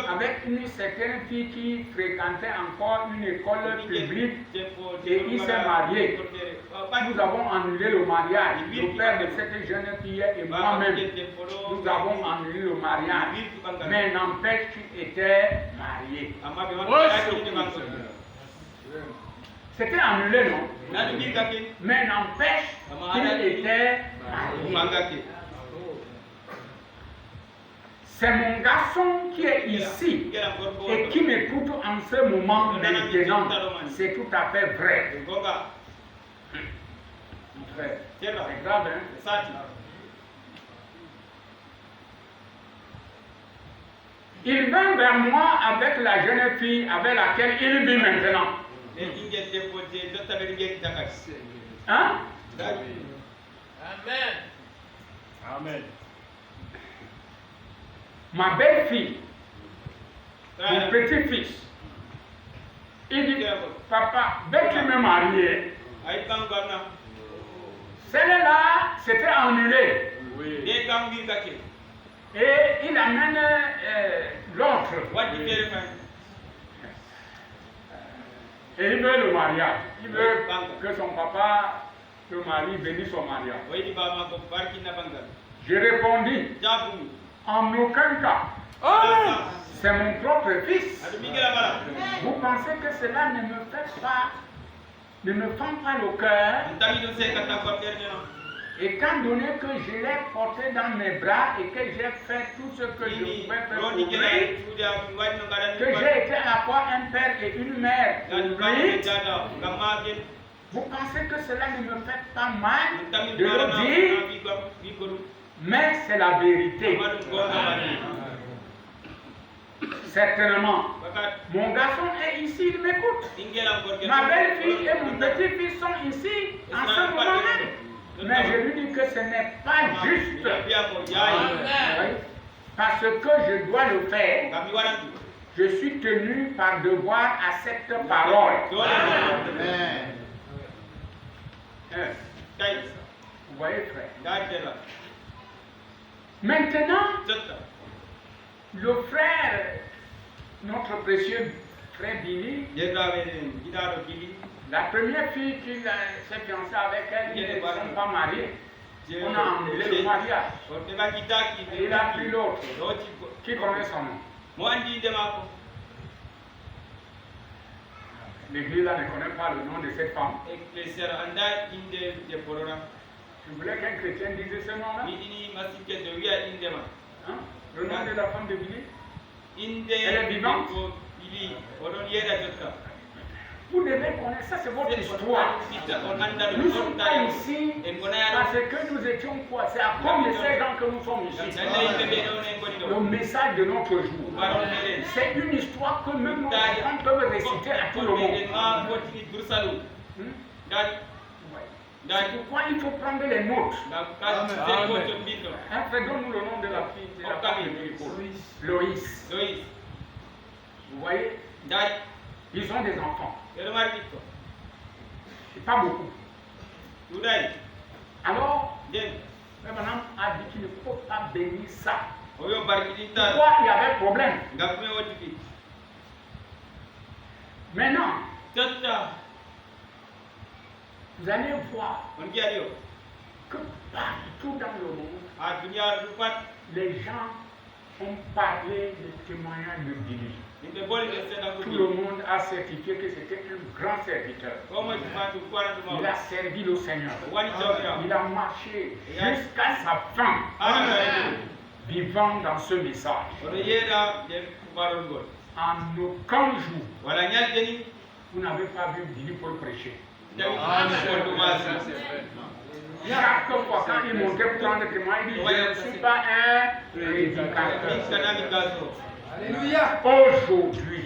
avec une certaine fille qui fréquentait encore une école publique et il s'est marié. Nous avons annulé le mariage. Le père de cette jeune fille et moi-même, nous avons annulé le mariage. Mais n'empêche qu'il était marié. C'était annulé, non? Mais n'empêche qu'il était marié. C'est mon garçon qui est ici et qui m'écoute en ce moment maintenant. C'est tout à fait vrai. C'est grave, hein? Il vint vers moi avec la jeune fille avec laquelle il vit maintenant. Hein? Amen. Amen. Ma belle-fille, mon petit-fils, il dit, papa, veux-tu me marier? Celle-là, c'était annulé. Oui. Et il amène l'autre. Et il veut le mariage. Il veut que son papa, le mari, bénisse son mariage. J'ai répondu, en aucun cas. Amen. C'est mon propre fils. Vous pensez que cela ne me fait pas, ne me fend pas le cœur? Étant donné que je l'ai porté dans mes bras et que j'ai fait tout ce que je pouvais faire pour lui, que j'ai été à la fois un père et une mère pour lui, vous pensez que cela ne me fait pas mal de le dire? Mais c'est la vérité. Certainement. Mon garçon est ici, il m'écoute. Ma belle-fille et mon petit-fils sont ici en ce moment même. Mais je lui dis que ce n'est pas juste. Parce que je dois le faire. Je suis tenu par devoir à cette parole. Vous voyez, frère. Maintenant, le frère, notre précieux frère Billy, la première fille qui s'est fiancée avec elle, ils ne sont pas mariés. On a annulé le mariage. Et il a pris l'autre. Qui connaît son nom? L'église là ne connaît pas le nom de cette femme. Je voulais qu'un chrétien dise ce nom-là. Hein? Le nom de la femme de Billy? Elle est vivante? Vous devez connaître ça, c'est votre histoire. Nous ne sommes pas ici parce que nous étions quoi? C'est à cause de ces gens que nous sommes ici. Le message de notre jour. C'est une histoire que même nos enfants peuvent réciter à tout le monde. C'est pourquoi il faut prendre les notes. Donne-nous le nom de la fille, de la femme de Loïs. Vous voyez? Ils ont des enfants. Et pas beaucoup. Alors, Frère Branham a dit qu'il ne faut pas bénir ça. Pourquoi il y avait problème? Maintenant, vous allez voir que partout dans le monde, les gens ont parlé du témoignage de Billy. Tout le monde a certifié que c'était un grand serviteur. Il a servi le Seigneur. Il a marché jusqu'à sa fin, vivant dans ce message. En aucun jour, vous n'avez pas vu Billy pour prêcher. Chaque fois quand il montait pour prendre témoin, il dit je ne suis pas un prédicateur. Alléluia. Aujourd'hui,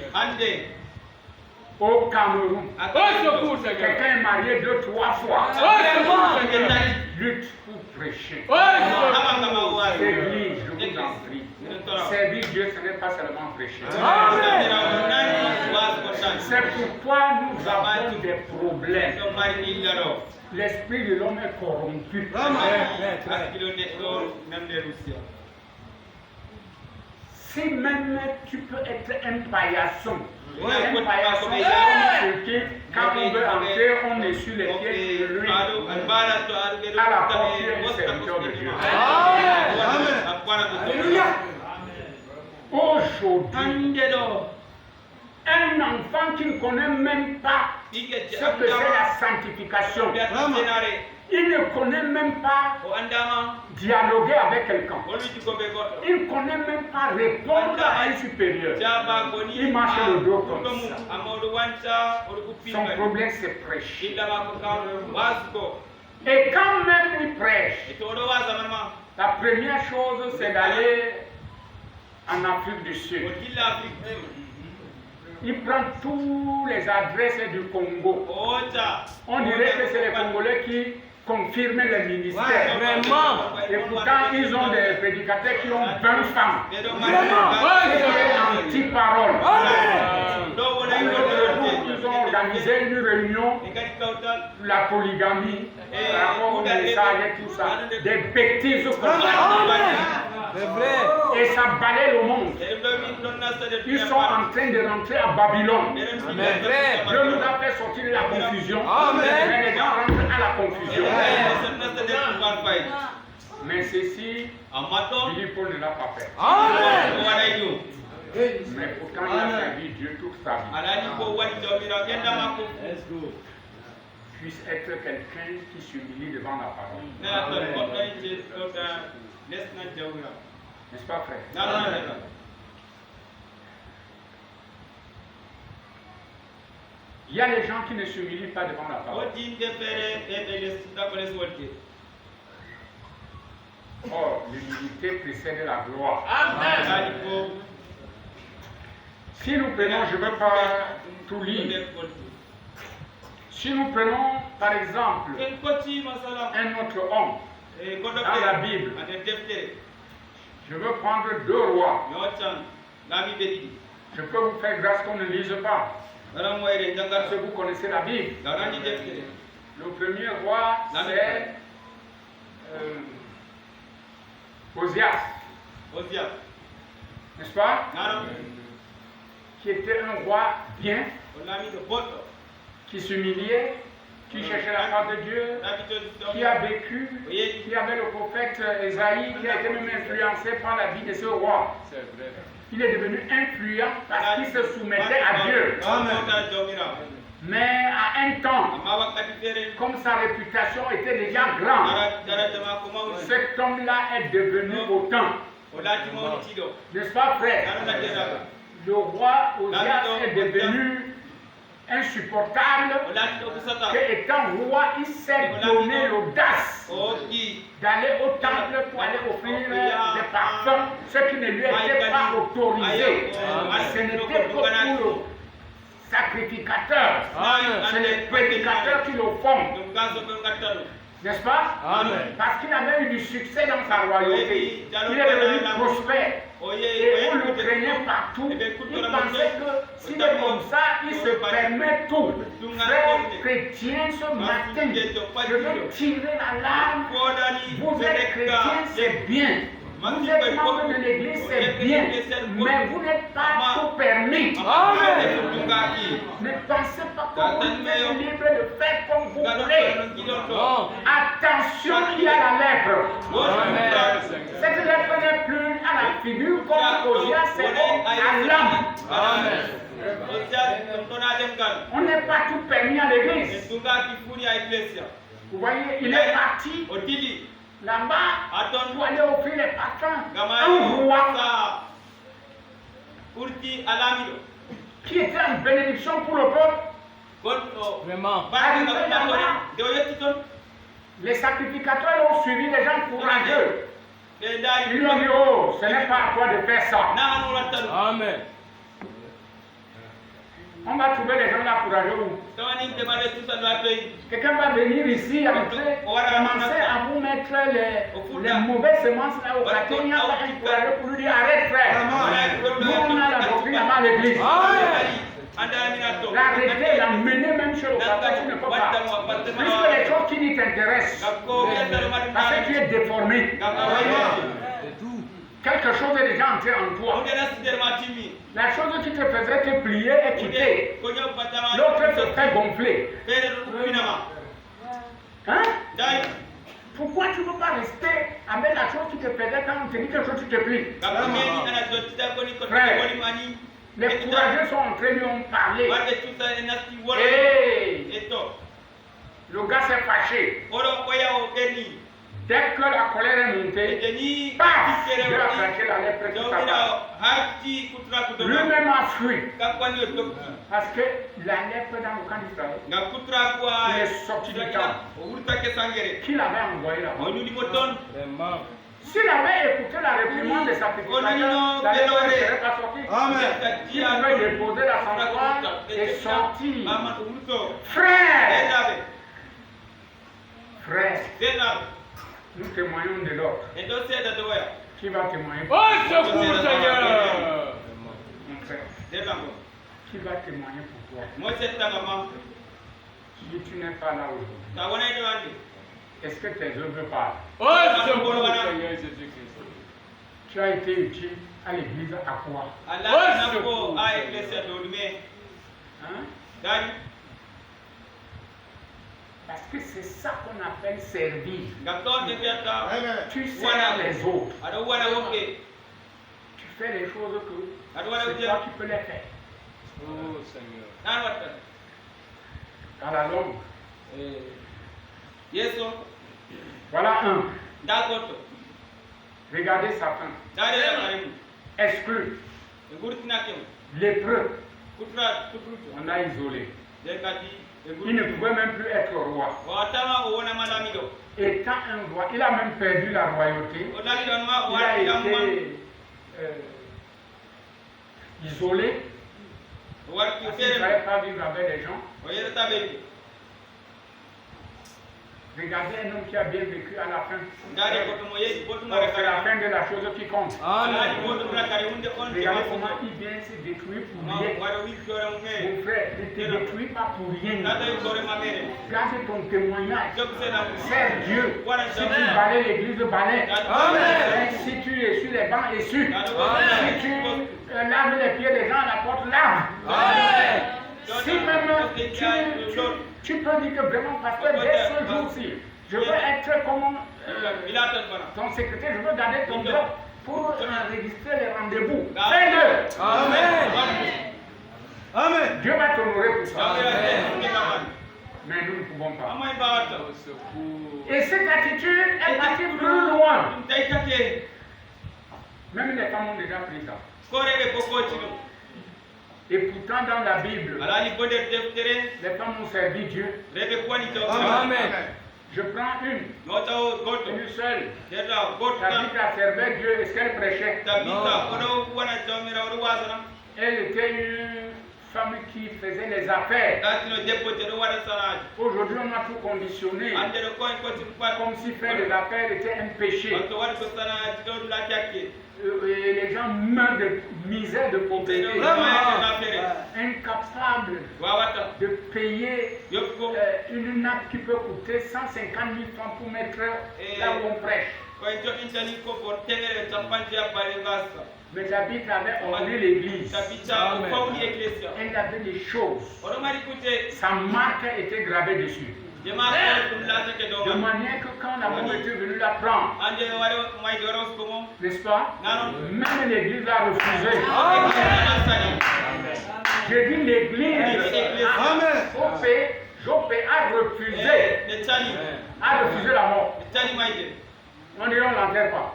au Cameroun, quelqu'un est marié 2-3 fois. Lutte pour prêcher. L'église, je vous en prie. Servir Dieu, ce n'est pas seulement prêcher. C'est pourquoi nous avons des problèmes. L'esprit de l'homme est corrompu. Si même tu peux être un paillasson, un paillasson, quand on veut entrer, on est sur les pieds de lui. À la porte, tu es un serviteur de Dieu. Alléluia. Aujourd'hui, un enfant qui ne connaît même pas ce que c'est la sanctification, il ne connaît même pas dialoguer avec quelqu'un. Il ne connaît même pas répondre à un supérieur. Il marche le dos comme ça. Son problème, c'est prêcher. Et quand même il prêche, la première chose, c'est d'aller en Afrique du Sud. Il prend tous les adresses du Congo. On dirait que c'est les Congolais qui confirment le ministère. Vraiment. Et pourtant, ils ont des prédicateurs qui ont 20 femmes. Vraiment. C'est anti-parole. Ils ont organisé une réunion pour la polygamie, par rapport au message et tout ça. Des bêtises comme ça. Et ça balaye le monde. Ils sont en train de rentrer à Babylone. Dieu nous a fait sortir de la confusion. Mais les gens rentrent à la confusion. Mais ceci, Billy Paul ne l'a pas fait. Mais pourtant, il a servi Dieu toute sa vie. Puisse être quelqu'un qui s'humilie devant la parole. N'est-ce pas, frère? Il y a les gens qui ne s'humilient pas devant la parole. Or, l'humilité précède la gloire. Amen. Si nous prenons, je ne veux pas tout lire. Si nous prenons, par exemple, un autre homme dans la Bible, je veux prendre 2 rois. Je peux vous faire grâce qu'on ne lise pas. Parce que vous connaissez la Bible. Le premier roi, c'est Osias. N'est-ce pas? Qui était un roi bien, qui s'humiliait, qui cherchait la face de Dieu, qui a vécu, qui avait le prophète Esaïe, qui a été même influencé par la vie de ce roi. Il est devenu influent parce qu'il se soumettait à Dieu. Mais à un temps, comme sa réputation était déjà grande, cet homme-là est devenu autant. N'est-ce pas, frère? Le roi Osias est devenu insupportable, que étant roi, il s'est donné l'audace d'aller au temple pour aller offrir des parfums, ce qui ne lui était pas autorisé. Ce n'était que pour le sacrificateur, c'est les prédicateurs qui le font. N'est-ce pas? Parce qu'il avait eu du succès dans sa royauté. Il est devenu prospère. et on le craignait partout. Il pensait que s'il est comme ça, il se permet tout. Frères chrétiens, ce matin, je veux tirer l'alarme. Vous êtes chrétiens, c'est bien. Vous êtes membre de l'église, c'est bien. Mais vous n'êtes pas tout permis. Ne pensez pas que vous êtes libre de faire comme vous voulez. Attention, il y a la lèpre. Cette lèpre n'est plus à la figure comme Osia, c'est à l'âme. On n'est pas tout permis à l'église. Vous voyez, il est parti là-bas pour aller offrir les parfums. Un roi qui était en bénédiction pour le peuple. Vraiment. Arrivé là-bas, les sacrificateurs ont suivi des gens courageux. Ils lui ont dit, oh, ce n'est pas à toi de faire ça. Amen. On va trouver les gens là courageux où? Quelqu'un va venir ici, commencer à vous mettre les mauvaises semences là au quartier. Il n'y a pas un courageux pour lui dire, arrête frère. Nous on a la doctrine là-bas à l'église. L'arrêter, l'emmener même chez le papa, tu ne peux pas. Puisque les choses qui t'intéressent, parce que tu es déformé. Quelque chose est déjà entré en toi. La chose qui te faisait te plier et quitter. L'autre te fait gonfler. Hein? Pourquoi tu ne peux pas rester avec la chose qui te faisait quand on te dit quelque chose, tu te plies? Frère, les courageux sont entrés, lui ont parlé. Et le gars s'est fâché. Dès que la colère est montée, paf, Dieu a craqué la lèpre sur sa face. Lui-même a fui. Parce que la lèpre dans le camp d'Israël, il est sorti du camp. Qui l'avait envoyé là-bas? S'il avait écouté la réprimande des sacrificateurs, la lèpre ne serait pas sortie. Il avait déposé la sangle et sorti. Frère, nous témoignons de l'autre. Qui va témoigner pour Oh, secours, Seigneur! mon frère? Qui va témoigner pour toi? Si tu n'es pas là aujourd'hui, est-ce que tes œuvres parlent? Oh, secours, Seigneur Jésus-Christ! Tu as été utile à l'église à quoi? Hein? Parce que c'est ça qu'on appelle servir. Tu sers les autres. Tu fais les choses que c'est toi qui peux les faire. Oh, Seigneur. À la longue. Voilà un. Regardez Satan. Exclu. Lépreux. On a isolé. Il ne pouvait même plus être roi. Étant un roi, il a même perdu la royauté. Il a été isolé. Il ne fallait pas vivre avec les gens. Regardez un homme qui a bien vécu à la fin. C'est la fin de la chose qui compte. Regardez comment il vient se détruire pour rien. Mon frère, ne te détruis pas pour rien. Garde ton témoignage. Sers Dieu. Si tu balais l'église, balais. Si tu es sur les bancs, essuie. Si tu laves les pieds des gens à la porte, lave. Si même tu peux dire que vraiment, pasteur, dès ce jour-ci, je veux être comme ton secrétaire, je veux garder ton job pour enregistrer les rendez-vous. Fais-le. Amen. Dieu va t'honorer pour ça. Mais nous ne pouvons pas. Et cette attitude est partie plus loin. Même les femmes ont déjà pris ça. Et pourtant dans la Bible, les femmes ont servi Dieu. Amen. Je prends une seule. Tabitha servait Dieu. Est-ce qu'elle prêchait? Elle était une femme qui faisait les affaires. Aujourd'hui, on a tout conditionné. Comme si faire les affaires était un péché. et les gens meurent de misère, de pauvreté. Incapables de payer une nappe qui peut coûter 150 000 francs pour mettre là où on prêche. Mais David avait orné l'église. Elle avait des choses. Sa marque était gravée dessus. De manière que quand la mort était venue la prendre, n'est-ce pas? Même l'église l'a refusé. J'ai dit l'église. Joppé a refusé la mort. On dirait on ne l'enterre pas.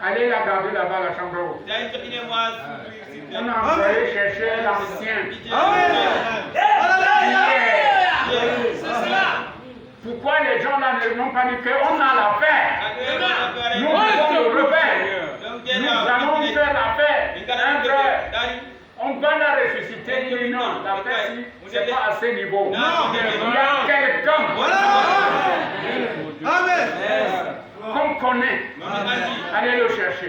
Allez la garder là-bas à la chambre haute. On a envoyé chercher l'ancien. Pourquoi les gens là n'ont pas dit qu'on a l'affaire? Nous sommes le rebelle. Nous allons faire l'affaire. Un frère, on va la ressusciter. Il dit non, l'affaire c'est pas à ce niveau. Il y a quelqu'un qu'on connaît. Allez le chercher.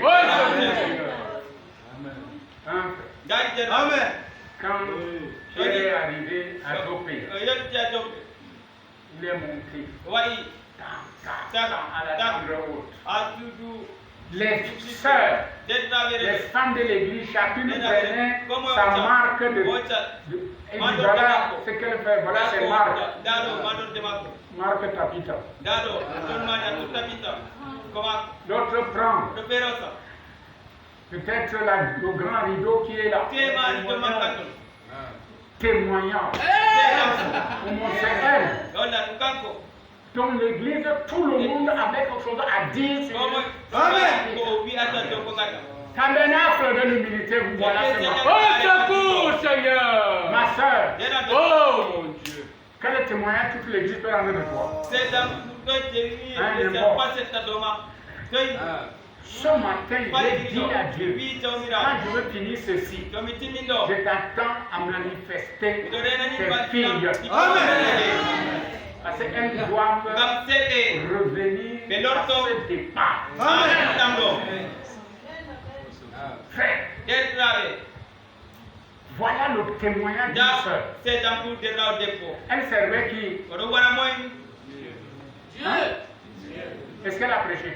Amen. Quand il est arrivé à Joppé, il est monté à la chambre haute. Les sœurs, les femmes de l'église, chacune prenait sa marque de. Et dit voilà ce qu'elle fait, voilà ses marques. Marque Tabitha. L'autre prend peut-être le grand rideau qui est là. Témoignant. Pour montrer elle. Dans l'église, tout le monde avait quelque chose à dire sur tabernacle de l'humilité, vous voilà secours, Seigneur! Ma soeur, Oh mon Dieu! quel témoignage toute l'église peut rendre de toi? Ce matin, j'ai dit à Dieu, quand je veux finir ceci, je t'attends à manifester tes filles. Parce qu'elles doivent revenir à ce départ. Frère, voilà le témoignage d'une sœur. Elle servait qui? Hein? Est-ce qu'elle a prêché?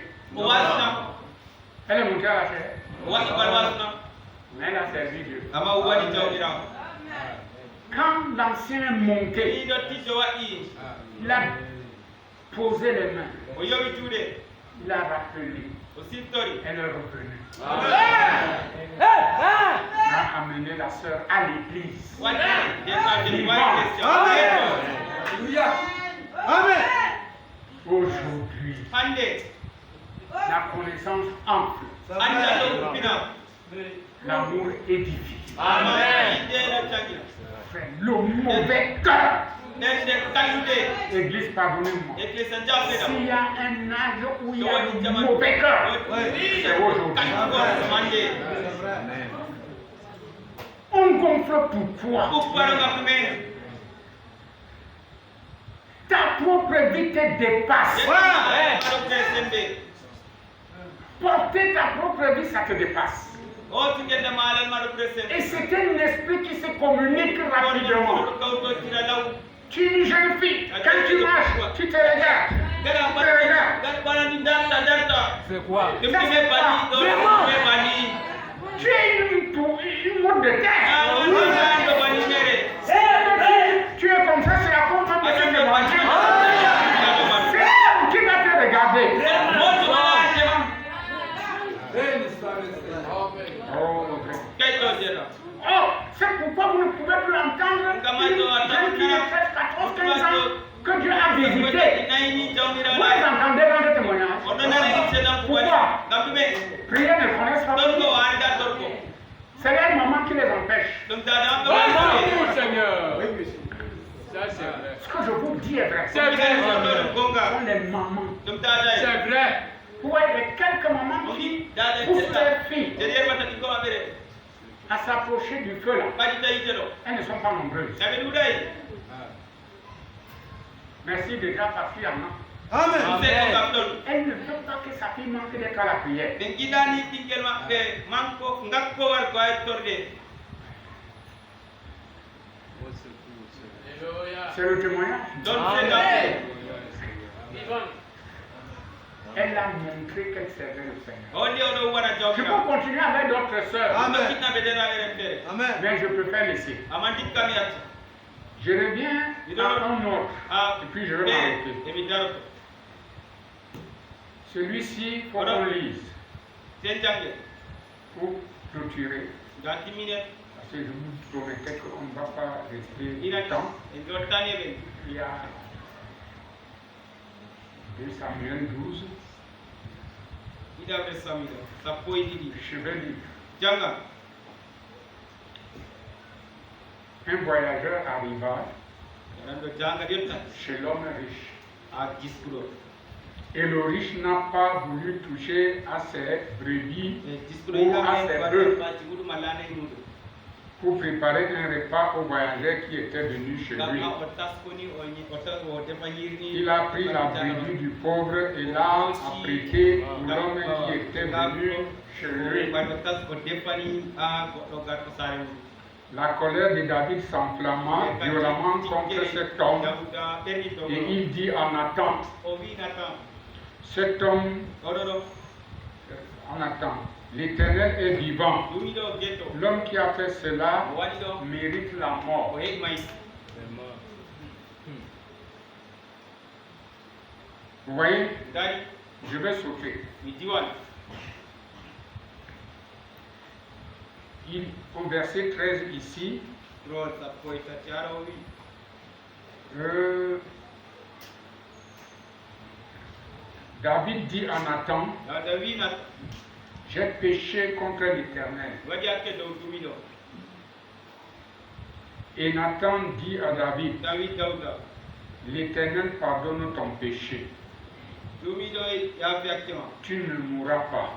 Elle est montée à la chair. Mais elle a servi Dieu. Quand l'ancien est monté, il a posé les mains. Il a rappelé. Elle est revenue. Il a amené la sœur à l'église. Aujourd'hui, la connaissance ample, l'amour édifie. Le mauvais cœur. Église, pardonnez-moi. S'il y a un âge où il y a le mauvais cœur, c'est aujourd'hui. On gonfle pourquoi? Ta propre vie te dépasse. Porter ta propre vie, ça te dépasse. Et c'est un esprit qui se communique rapidement. Tu es une jeune fille, quand tu marches, tu te regardes. C'est quoi? Tu es une mode de terre. Tu es comme ça, c'est la confiance de manger. C'est qui va te regarder. Oh, c'est pourquoi vous ne pouvez plus entendre une jeune qui a 13, 14, 15 ans que Dieu a visité. Vous les entendez dans ce témoignage. Pourquoi? Prière ne connaissent pas. C'est leur maman qui les empêche. Oh Seigneur! Ça c'est vrai. Ce que je vous dis est vrai. C'est vrai, Ce sont les mamans. c'est vrai. Vous voyez, les quelques mamans qui poussent leurs filles à s'approcher du feu là, elles ne sont pas nombreuses. Merci déjà parce qu'il y en a. Amen. Elle ne veut pas que sa fille manque d'être à la prière. C'est le témoignage. Elle a montré qu'elle servait le Seigneur. Je peux continuer avec d'autres sœurs. Amen. Amen. Mais je préfère laisser. Je reviens à un autre. Et puis je vais m'arrêter. Celui-ci, il faut qu'on lise. Pour clôturer. Parce que je vous promettais qu'on ne va pas rester longtemps. Il y a 2 Samuel 12. Je vais lire. Un voyageur arriva chez l'homme riche. Et le riche n'a pas voulu toucher à ses brebis ou à ses bœufs pour préparer un repas au voyageur qui était venu chez lui. Il a pris la brebis du pauvre et l'a apprêtée pour l'homme qui était venu chez lui. La colère de David s'enflamma violemment contre cet homme et il dit à Nathan, cet homme, en attend, l'Éternel est vivant. L'homme qui a fait cela mérite la mort. Vous voyez, je vais sauter. Au verset 13 ici, David dit à Nathan, j'ai péché contre l'Éternel. Et Nathan dit à David, l'Éternel pardonne ton péché. Tu ne mourras pas.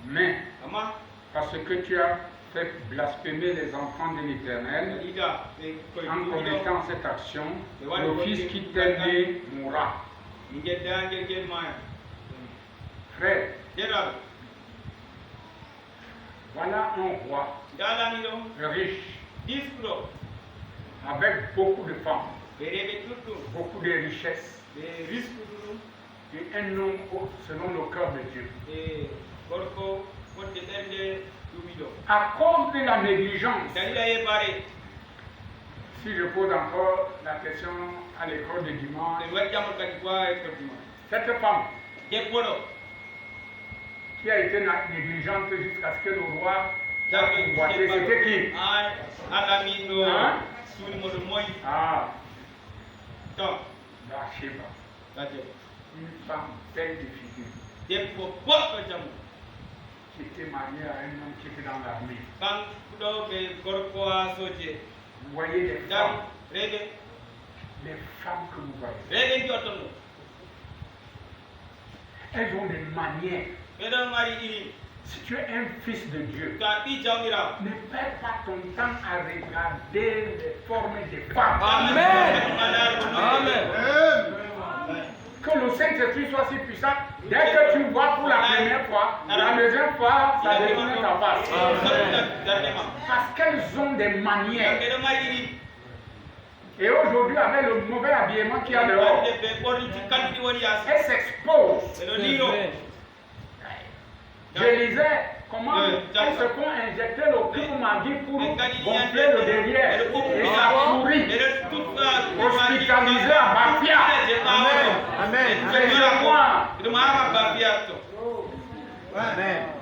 Mais, parce que tu as fait blasphémer les enfants de l'Éternel, en commettant cette action, le fils qui t'est né mourra. Frère, voilà un roi riche, avec beaucoup de femmes, beaucoup de richesses, et un homme selon le cœur de Dieu. À cause de la négligence, si je pose encore la question à l'école de dimanche, cette femme qui a été négligente jusqu'à ce que le roi convoité, c'était qui? Hein? Bathsheba. Une femme belle de figure. Qui était mariée à un homme qui était dans l'armée. Vous voyez les femmes que vous voyez. Elles ont des manières. Si tu es un fils de Dieu, ne perds pas ton temps à regarder les formes des femmes. Amen. Amen. Que le Saint-Esprit soit si puissant, dès que tu vois pour la première fois, la deuxième fois, ça détourne ta face. Parce qu'elles ont des manières. Et aujourd'hui, avec le mauvais habillement qu'il y a dehors, elles s'exposent. Je lisais comment elles se font injecter le cul magie pour gonfler le derrière. Et ça pourrit. Hospitalisé à Bafia. Amen. C'est moi.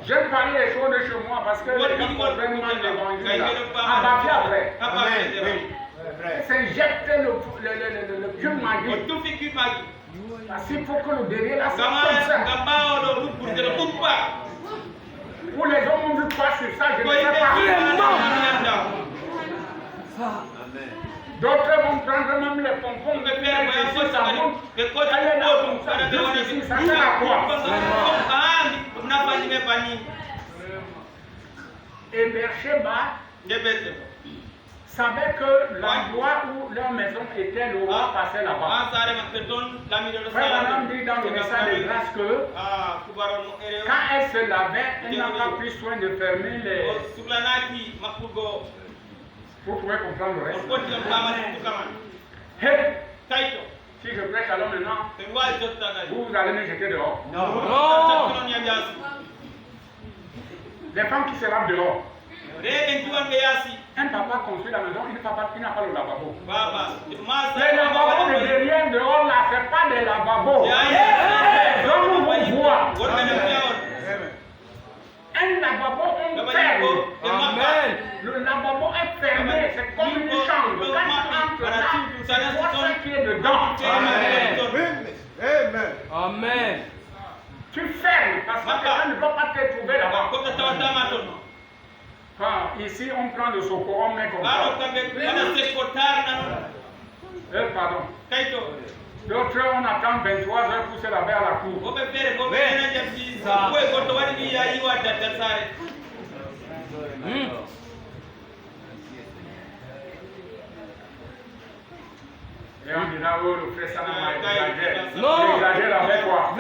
J'aime parler des choses de chez moi parce que les gens comprennent mal l'évangile. À Bafia après. Elles s'injectent le cul magie. Parce qu'il faut que le derrière là soit comme ça. Pour les hommes ont vu pas sur ça, je ne sais pas. D'autres vont prendre même les pompons, mais ici ça monte. Elle est là comme ça, juste ici, ça sert à quoi? Et Bathsheba, savaient que l'endroit où leur maison était, le roi passait là-bas. Frère Branham dit dans le message de grâce que quand elle se lavait, elle n'a pas pris soin de fermer les... Vous pouvez comprendre le reste. Hey, si je prêche alors maintenant, vous allez me jeter dehors. Non. Les femmes qui se lavent dehors. Un papa construit la maison, il n'a pas le lavabo. Les lavabos de derrière dehors là, ce n'est pas des lavabos. Donc vous voit. Un lavabo, on ferme. Amen. Le lavabo est fermé, c'est comme une chambre. Quand tu entres là, tu vois ce qui est dedans. Amen. Amen. Tu fermes parce que quelqu'un ne doit pas te trouver là-bas. Quand ici on prend le secours, on met comme ça. Pardon. D'autres, on attend 23 heures pour se laver à la cour. Et on dira, oh, le frère Sanama exagère. Non. Il exagère avec quoi?